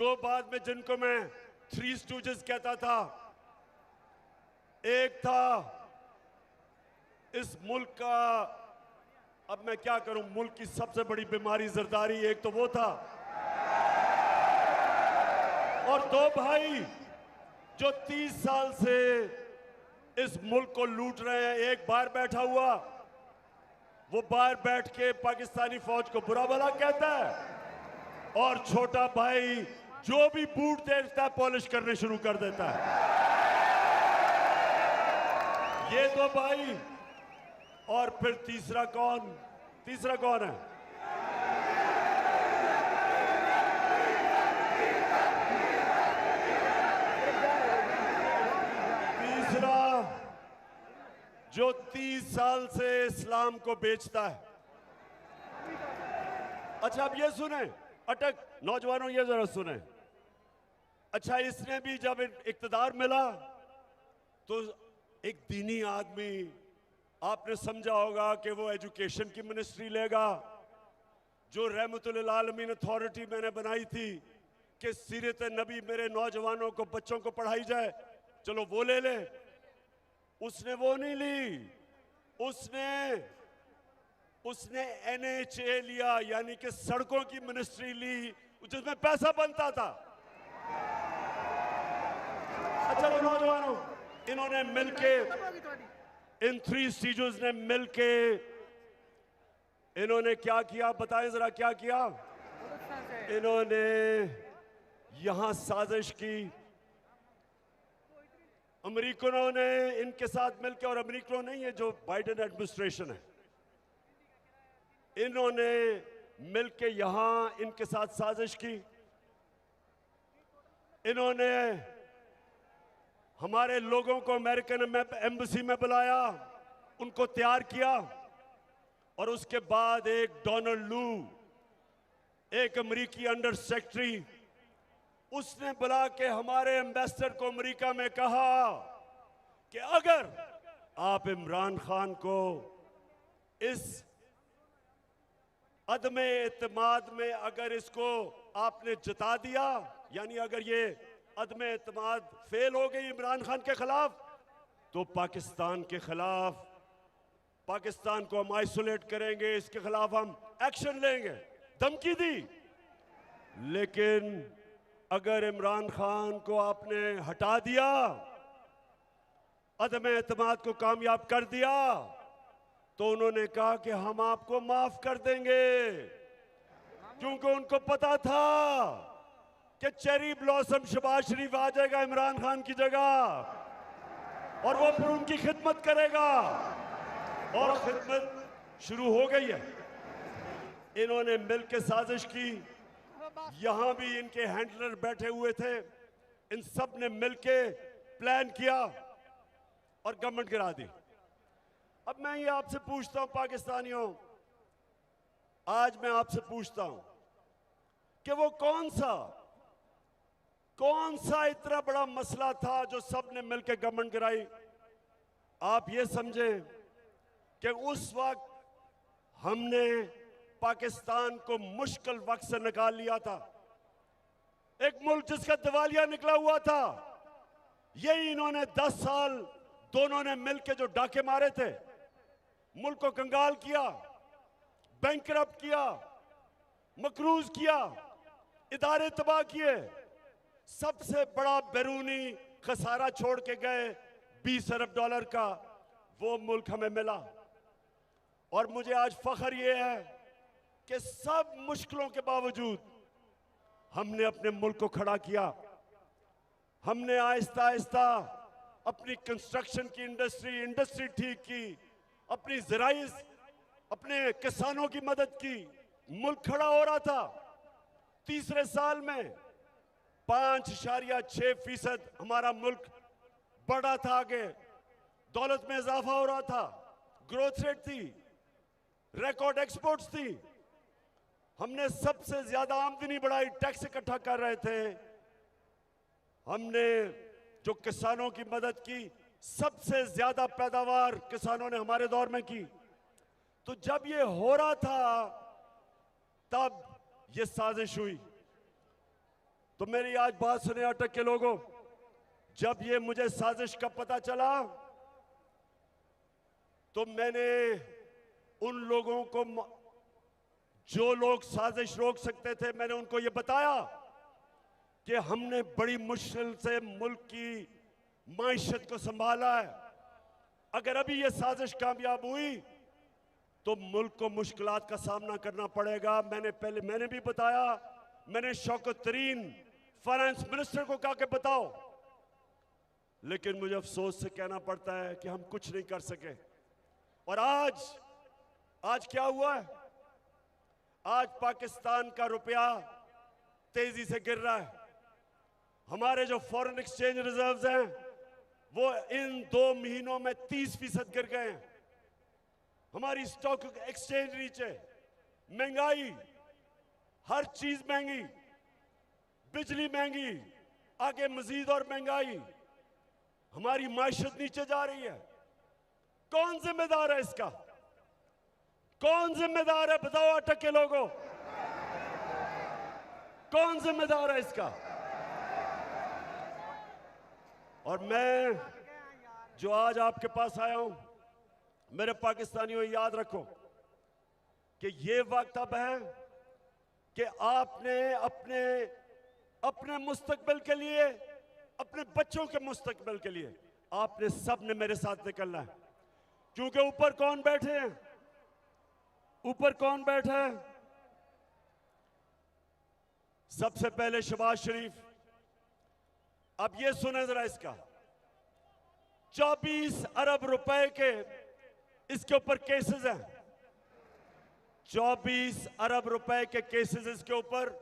दो बाद में जिनको मैं थ्री स्टूजेस कहता था, एक था इस मुल्क का, अब मैं क्या करूं, मुल्क की सबसे बड़ी बीमारी जरदारी, एक तो वो था, और दो भाई जो 30 साल से इस मुल्क को लूट रहे हैं। एक बाहर बैठा हुआ, वो बाहर बैठ के पाकिस्तानी फौज को बुरा भला कहता है, और छोटा भाई जो भी बूट देखता है पॉलिश करने शुरू कर देता है। ये दो भाई, और फिर तीसरा कौन है? तीसरा जो 30 साल से इस्लाम को बेचता है। अच्छा, अब ये सुने, अटक नौजवानों, ये जरा सुने। अच्छा, इसने भी जब इक्तदार मिला तो एक दीनी आदमी, आपने समझा होगा कि वो एजुकेशन की मिनिस्ट्री लेगा। जो रहमतुल आलमीन अथॉरिटी मैंने बनाई थी कि सीरत नबी मेरे नौजवानों को, बच्चों को पढ़ाई जाए, चलो वो ले ले। उसने वो नहीं ली, उसने NHA लिया, यानी कि सड़कों की मिनिस्ट्री ली, जिसमें पैसा बनता था। अच्छा वो नौजवानों, इन्होंने मिलके, इन थ्री स्टूजेस ने मिलके इन्होंने क्या किया, बताएं जरा क्या किया। इन्होंने यहां साजिश की, अमेरिकनों ने इनके साथ मिलकर, और अमेरिकनों नहीं है, जो बाइडेन एडमिनिस्ट्रेशन है, इन्होंने मिलके यहां इनके साथ साजिश की। इन्होंने हमारे लोगों को अमेरिकन एम्बेसी में बुलाया, उनको तैयार किया, और उसके बाद एक डोनाल्ड लू, एक अमेरिकी अंडर सेक्रेटरी, उसने बुला के हमारे एम्बेसडर को अमेरिका में कहा कि अगर आप इमरान खान को इस अदमे एतमाद में, अगर इसको आपने जता दिया, यानी अगर ये अदमे एतमाद फेल हो गई इमरान खान के खिलाफ, तो पाकिस्तान के खिलाफ, पाकिस्तान को हम आइसोलेट करेंगे, इसके खिलाफ हम एक्शन लेंगे, धमकी दी। लेकिन अगर इमरान खान को आपने हटा दिया, अदम एतमाद को कामयाब कर दिया, तो उन्होंने कहा कि हम आपको माफ कर देंगे, क्योंकि उनको पता था कि चेरी ब्लॉसम शहबाज शरीफ आ जाएगा इमरान खान की जगह, और वो फिर उनकी खिदमत करेगा, और खिदमत शुरू हो गई है। इन्होंने मिलकर साजिश की, यहां भी इनके हैंडलर बैठे हुए थे, इन सब ने मिलके प्लान किया और गवर्नमेंट गिरा दी। अब मैं ये आपसे पूछता हूं पाकिस्तानियों, आज मैं आपसे पूछता हूं कि वो कौन सा इतना बड़ा मसला था जो सब ने मिलकर गवर्नमेंट गिराई। आप ये समझें कि उस वक्त हमने पाकिस्तान को मुश्किल वक्त से निकाल लिया था, एक मुल्क जिसका दिवालिया निकला हुआ था। यही इन्होंने 10 साल दोनों ने मिलकर जो डाके मारे थे, मुल्क को कंगाल किया, बैंकरप्ट किया, मकरूज किया, इदारे तबाह किए, सबसे बड़ा बैरूनी खसारा छोड़ के गए $20 अरब का, वो मुल्क हमें मिला। और मुझे आज फख्र ये है कि सब मुश्किलों के बावजूद हमने अपने मुल्क को खड़ा किया। हमने आहिस्ता आहिस्ता अपनी कंस्ट्रक्शन की इंडस्ट्री ठीक की, अपनी ज़राई, अपने किसानों की मदद की, मुल्क खड़ा हो रहा था। तीसरे साल में 5.6% हमारा मुल्क बढ़ा था, आगे दौलत में इजाफा हो रहा था, ग्रोथ रेट थी, रिकॉर्ड एक्सपोर्ट्स थी, हमने सबसे ज्यादा आमदनी बढ़ाई, टैक्स इकट्ठा कर रहे थे, हमने जो किसानों की मदद की, सबसे ज्यादा पैदावार किसानों ने हमारे दौर में की। तो जब ये हो रहा था तब ये साजिश हुई। तो मेरी आज बात सुने अटक के लोगों, जब ये मुझे साजिश का पता चला तो मैंने उन लोगों को, जो लोग साजिश रोक सकते थे, मैंने उनको ये बताया कि हमने बड़ी मुश्किल से मुल्क की माइशत को संभाला है। अगर अभी ये साजिश कामयाब हुई तो मुल्क को मुश्किलात का सामना करना पड़ेगा। मैंने भी बताया, मैंने शौकत तरीन फाइनेंस मिनिस्टर को कहा कि बताओ, लेकिन मुझे अफसोस से कहना पड़ता है कि हम कुछ नहीं कर सके। और आज क्या हुआ है? आज पाकिस्तान का रुपया तेजी से गिर रहा है। हमारे जो फॉरेन एक्सचेंज रिजर्व्स हैं वो इन 2 महीनों में 30% गिर गए हैं। हमारी स्टॉक एक्सचेंज नीचे, महंगाई, हर चीज महंगी, बिजली महंगी, आगे मजीद और महंगाई, हमारी माइशत नीचे जा रही है। कौन जिम्मेदार है इसका? कौन जिम्मेदार है? बताओ अटक के लोगों, कौन जिम्मेदार है इसका? और मैं जो आज आपके पास आया हूं, मेरे पाकिस्तानियों, याद रखो कि ये वक्त अब है कि आपने अपने मुस्तकबिल के लिए, अपने बच्चों के मुस्तकबिल के लिए आपने सब ने मेरे साथ निकलना है। क्योंकि ऊपर कौन बैठे हैं? ऊपर कौन बैठा है? सबसे पहले शहबाज शरीफ। अब ये सुने जरा इसका, 24 अरब रुपए के इसके ऊपर केसेस हैं। 24 अरब रुपए के केसेस इसके ऊपर।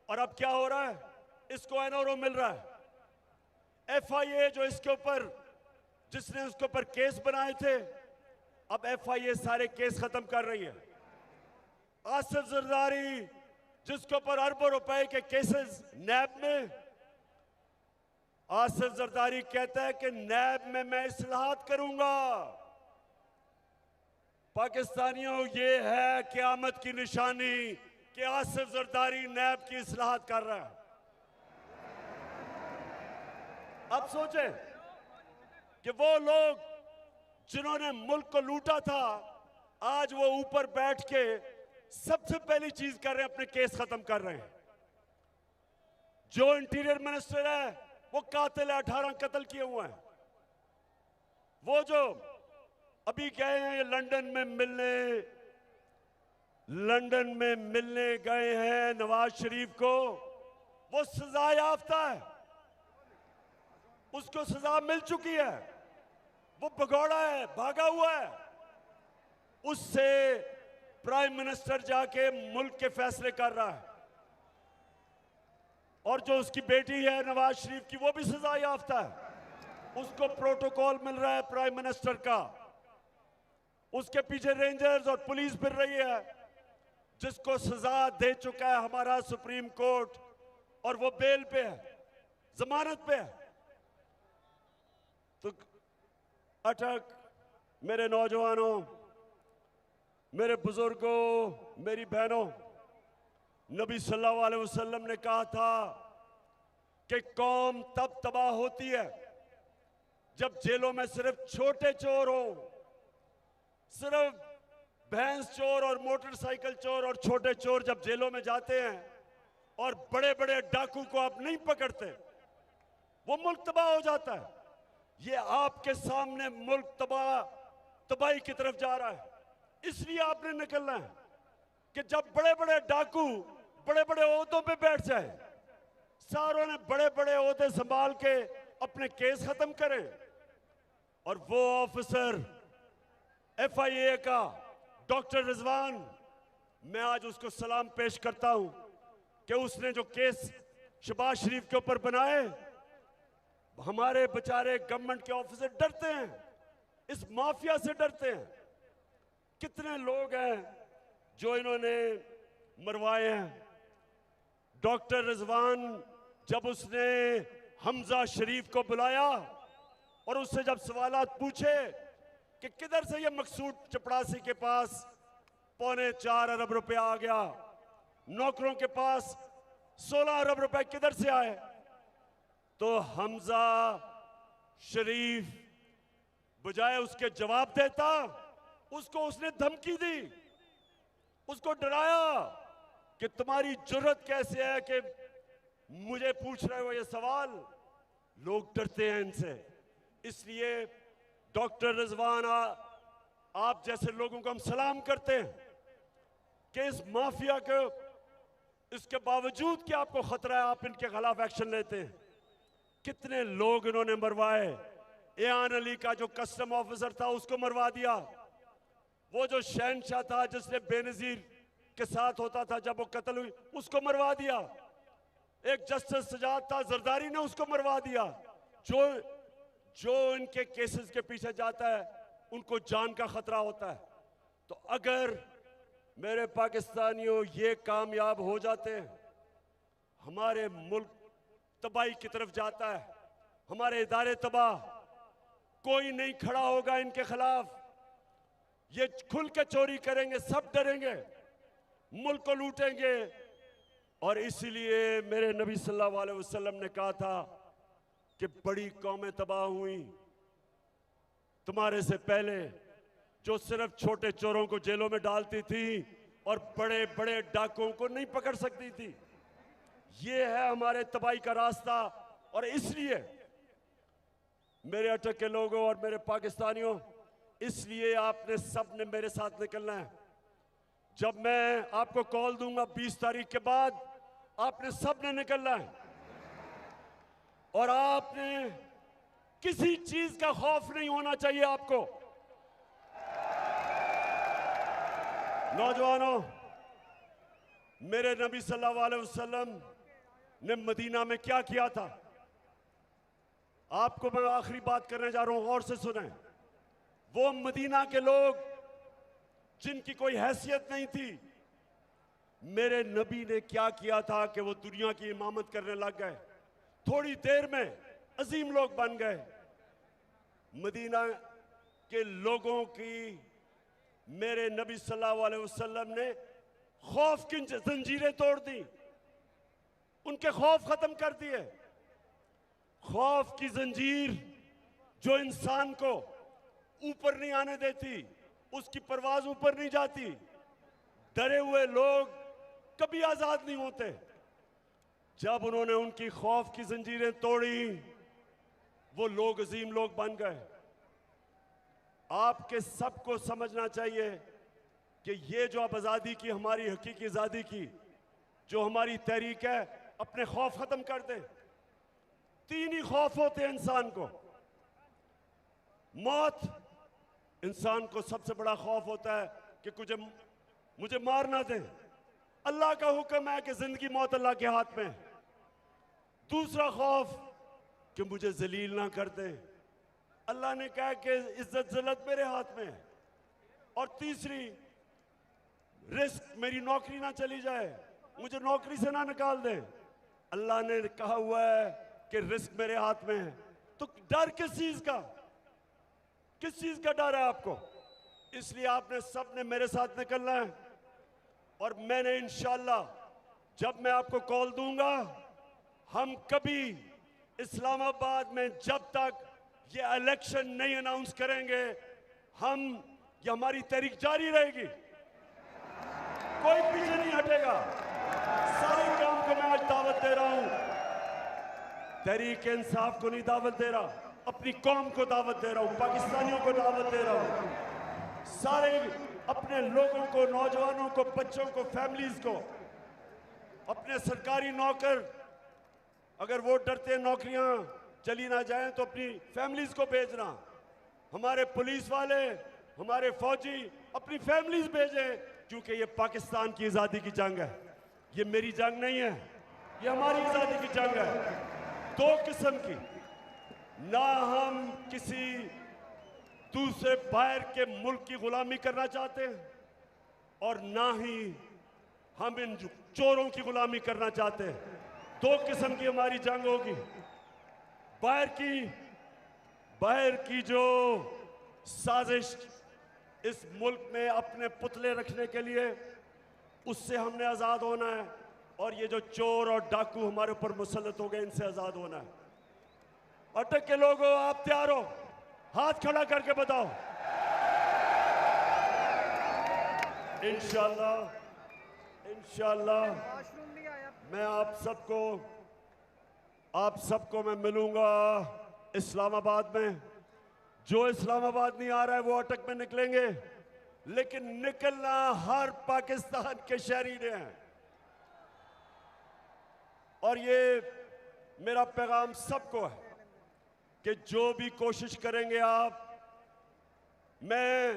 और अब क्या हो रहा है? इसको एनओरो मिल रहा है। एफआईए जो इसके ऊपर, जिसने उसके ऊपर केस बनाए थे, अब एफआईए सारे केस खत्म कर रही है। आसिफ जरदारी जिसके ऊपर अरबों रुपए के केसेस नैब में, आसिफ जरदारी कहता है कि नैब में मैं इस्लाहात करूंगा। पाकिस्तानियों, ये है क़यामत की निशानी कि आसिफ जरदारी नैब की इस्लाहात कर रहा है। अब सोचें कि वो लोग जिन्होंने मुल्क को लूटा था, आज वो ऊपर बैठ के सबसे पहली चीज कर रहे हैं, अपने केस खत्म कर रहे हैं। जो इंटीरियर मिनिस्टर है वो कातिल है, 18 कत्ल किए हुए हैं। वो जो अभी गए हैं लंदन में मिलने गए हैं नवाज शरीफ को, वो सजा याफ्ता है, उसको सजा मिल चुकी है। वो भगौड़ा है, भागा हुआ है। उससे प्राइम मिनिस्टर जाके मुल्क के फैसले कर रहा है। और जो उसकी बेटी है नवाज शरीफ की, वो भी सजा याफ्ता है, उसको प्रोटोकॉल मिल रहा है प्राइम मिनिस्टर का। उसके पीछे रेंजर्स और पुलिस फिर रही है, जिसको सजा दे चुका है हमारा सुप्रीम कोर्ट, और वो बेल पे है, जमानत पे है। तो अटक, मेरे नौजवानों, मेरे बुजुर्गों, मेरी बहनों, नबी सल्लल्लाहु अलैहि वसल्लम ने कहा था कि कौम तब तबाह होती है जब जेलों में सिर्फ छोटे चोर हो, सिर्फ भैंस चोर और मोटरसाइकिल चोर और छोटे चोर जब जेलों में जाते हैं और बड़े बड़े डाकू को आप नहीं पकड़ते, वो मुल्क तबाह हो जाता है। ये आपके सामने मुल्क तबाही की तरफ जा रहा है। इसलिए आपने निकलना है कि जब बड़े बड़े डाकू बड़े बड़े ओहदों पे बैठ जाए, सारों ने बड़े बड़े ओहदे संभाल के अपने केस खत्म करें, और वो ऑफिसर एफआईए का डॉक्टर रिजवान, मैं आज उसको सलाम पेश करता हूं कि उसने जो केस शहबाज शरीफ के ऊपर बनाए, हमारे बेचारे गवर्नमेंट के ऑफिसर डरते हैं, इस माफिया से डरते हैं। कितने लोग हैं जो इन्होंने मरवाए हैं। डॉक्टर रिजवान, जब उसने हमजा शरीफ को बुलाया और उससे जब सवालात पूछे कि किधर से ये मकसूद चपड़ासी के पास 4.25 अरब रुपया आ गया, नौकरों के पास 16 अरब रुपए किधर से आए? तो हमजा शरीफ बजाय उसके जवाब देता, उसको उसने धमकी दी, उसको डराया कि तुम्हारी जुर्रत कैसे है कि मुझे पूछ रहे हो ये सवाल। लोग डरते हैं इनसे। इसलिए डॉक्टर रिजवान आप जैसे लोगों को हम सलाम करते हैं कि इस माफिया को, इसके बावजूद कि आपको खतरा है, आप इनके खिलाफ एक्शन लेते हैं। कितने लोग इन्होंने मरवाए। एयान अली का जो कस्टम ऑफिसर था उसको मरवा दिया। वो जो शहनशाह था जिसने बेनजीर के साथ होता था जब वो कत्ल हुई, उसको मरवा दिया। एक जस्टिस सजाद था जरदारी ने, उसको मरवा दिया। जो इनके केसेस के पीछे जाता है उनको जान का खतरा होता है। तो अगर मेरे पाकिस्तानियों ये कामयाब हो जाते हैं, हमारे मुल्क तबाही की तरफ जाता है, हमारे इदारे तबाह, कोई नहीं खड़ा होगा इनके खिलाफ। ये खुल के चोरी करेंगे, सब डरेंगे, मुल्क को लूटेंगे। और इसीलिए मेरे नबी सल्लल्लाहु अलैहि वसल्लम ने कहा था कि बड़ी कौमें तबाह हुई तुम्हारे से पहले, जो सिर्फ छोटे चोरों को जेलों में डालती थी और बड़े बड़े डाकुओं को नहीं पकड़ सकती थी। ये है हमारे तबाही का रास्ता। और इसलिए मेरे अटक के लोगों और मेरे पाकिस्तानियों, इसलिए आपने सब ने मेरे साथ निकलना है। जब मैं आपको कॉल दूंगा 20 तारीख के बाद, आपने सब ने निकलना है। और आपने किसी चीज का खौफ नहीं होना चाहिए आपको। नौजवानों, मेरे नबी सल्लल्लाहु अलैहि वसल्लम ने मदीना में क्या किया था, आपको मैं आखिरी बात करने जा रहा हूं, गौर से सुने। वो मदीना के लोग जिनकी कोई हैसियत नहीं थी, मेरे नबी ने क्या किया था कि वो दुनिया की इमामत करने लग गए। थोड़ी देर में अजीम लोग बन गए। मदीना के लोगों की मेरे नबी सल्लल्लाहु अलैहि वसल्लम ने खौफ की जंजीरें तोड़ दी, उनके खौफ खत्म कर दिए। खौफ की जंजीर जो इंसान को ऊपर नहीं आने देती, उसकी परवाज ऊपर नहीं जाती। डरे हुए लोग कभी आजाद नहीं होते। जब उन्होंने उनकी खौफ की जंजीरें तोड़ी, वो लोग अजीम लोग बन गए। आपके सबको समझना चाहिए कि ये जो अब आज़ादी की, हमारी हकीकी आज़ादी की जो हमारी तहरीक है, अपने खौफ खत्म कर दे। 3 ही खौफ होते हैं इंसान को। मौत, इंसान को सबसे बड़ा खौफ होता है कि मुझे मार ना दे। अल्लाह का हुक्म है कि जिंदगी मौत अल्लाह के हाथ में है। दूसरा खौफ कि मुझे जलील ना कर दे। अल्लाह ने कहा कि इज्जत जिल्लत मेरे हाथ में है। और तीसरी, रिस्क, मेरी नौकरी ना चली जाए, मुझे नौकरी से ना निकाल दे। अल्लाह ने कहा हुआ है कि रिस्क मेरे हाथ में है। तो डर किस चीज का, किस चीज का डर है आपको? इसलिए आपने सब ने मेरे साथ निकलना है। और मैंने इंशाअल्लाह जब मैं आपको कॉल दूंगा, हम कभी इस्लामाबाद में जब तक ये इलेक्शन नहीं अनाउंस करेंगे, ये हमारी तहरीक जारी रहेगी, कोई पीछे नहीं हटेगा। सारे काम को मैं आज दावत दे रहा हूं, तहरीक इंसाफ को नहीं दावत दे रहा, अपनी कौम को दावत दे रहा हूं, पाकिस्तानियों को दावत दे रहा हूं। सारे अपने लोगों को, नौजवानों को, बच्चों को, फैमिलीज को, अपने सरकारी नौकर, अगर वो डरते हैं नौकरियां चली ना जाएं तो अपनी फैमिलीज को भेजना। हमारे पुलिस वाले, हमारे फौजी अपनी फैमिलीज भेजें, क्योंकि ये पाकिस्तान की आज़ादी की जंग है। ये मेरी जंग नहीं है, ये हमारी आज़ादी की जंग है। 2 किस्म की, ना हम किसी दूसरे बाहर के मुल्क की गुलामी करना चाहते हैं और ना ही हम इन चोरों की गुलामी करना चाहते हैं। 2 किस्म की हमारी जंग होगी। बाहर की जो साजिश इस मुल्क में अपने पुतले रखने के लिए, उससे हमने आज़ाद होना है। और ये जो चोर और डाकू हमारे ऊपर मुसल्लत हो गए, इनसे आजाद होना है। अटक के लोगों, आप तैयार हो? हाथ खड़ा करके बताओ। इंशाल्लाह मैं आप सबको मैं मिलूंगा इस्लामाबाद में। जो इस्लामाबाद नहीं आ रहा है वो अटक में निकलेंगे, लेकिन निकलना हर पाकिस्तान के शहरी ने है। और ये मेरा पैगाम सबको है कि जो भी कोशिश करेंगे आप, मैं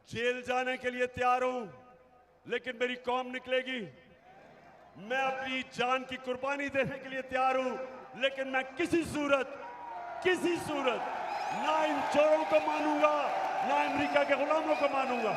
जेल जाने के लिए तैयार हूं, लेकिन मेरी कौम निकलेगी। मैं अपनी जान की कुर्बानी देने के लिए तैयार हूं, लेकिन मैं किसी सूरत ना इन चोरों को मानूंगा, ना अमेरिका के गुलामों को मानूंगा।